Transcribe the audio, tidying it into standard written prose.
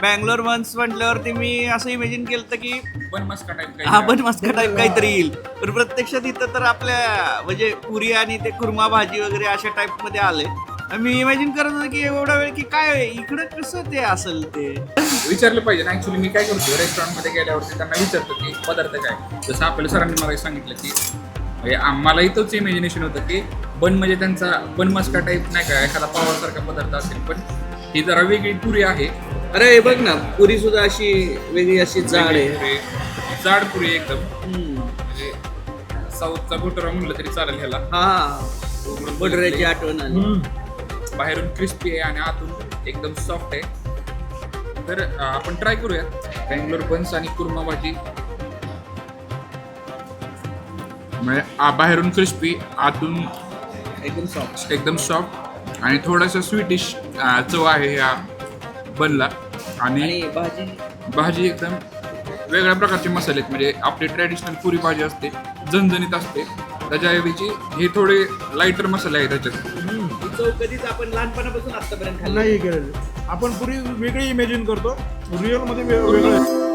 Bangalore buns म्हटल्यावरती मी असं imagine केलं की बन मस्का टाईप हा बन मस्का टाईप काहीतरी येईल, पण प्रत्यक्षात इथं तर आपल्या म्हणजे पुरी आणि ते कुर्मा भाजी वगैरे अशा टाईप मध्ये आले. मी इमॅजिन करत होतो की एवढा वेळ की काय इकडं कसं ते असेल ते. विचारलं पाहिजे ना. ऍक्च्युली मी काय करतो, रेस्टॉरंटमध्ये गेल्यावरती त्यांना विचारतो की पदार्थ काय. जसं आपल्या सरांनी मला सांगितलं की म्हणजे आम्हालाही तोच इमॅजिनेशन होतं की बन म्हणजे त्यांचा बन मस्का टाईप नाही का एखादा पावासारखा पदार्थ असेल, पण ही जरा वेगळी पुरी आहे. अरे हे बघ ना, पुरी सुद्धा अशी वेगळी अशी जाड आहे. जाड पुरी एकदम. हम्म. म्हणजे साऊथचा भुटरा म्हणलं तरी चालेल ह्याला. हा बडऱ्याची आठवण आली. बाहेरून क्रिस्पी आहे आणि आतून एकदम सॉफ्ट आहे. तर आपण ट्राय करूया बँगलोर बन्स आणि कुर्मा भाजी. म्हणजे बाहेरून क्रिस्पी, आतून एकदम सॉफ्ट आणि थोडंसं स्वीटिश चव आहे ह्या बनला. आणि भाजी एकदम वेगळ्या प्रकारचे मसाले आहेत. म्हणजे आपली ट्रॅडिशनल पुरी भाजी असते, झणझणीत असते, त्याच्याऐवजी हे थोडे लाईटर मसाले आहेत त्याच्यात. चव कधीच आपण लहानपणापासून आतापर्यंत नाही केलं. आपण पुरी वेगळी इमॅजिन करतो, रिअल मध्ये वेगळं.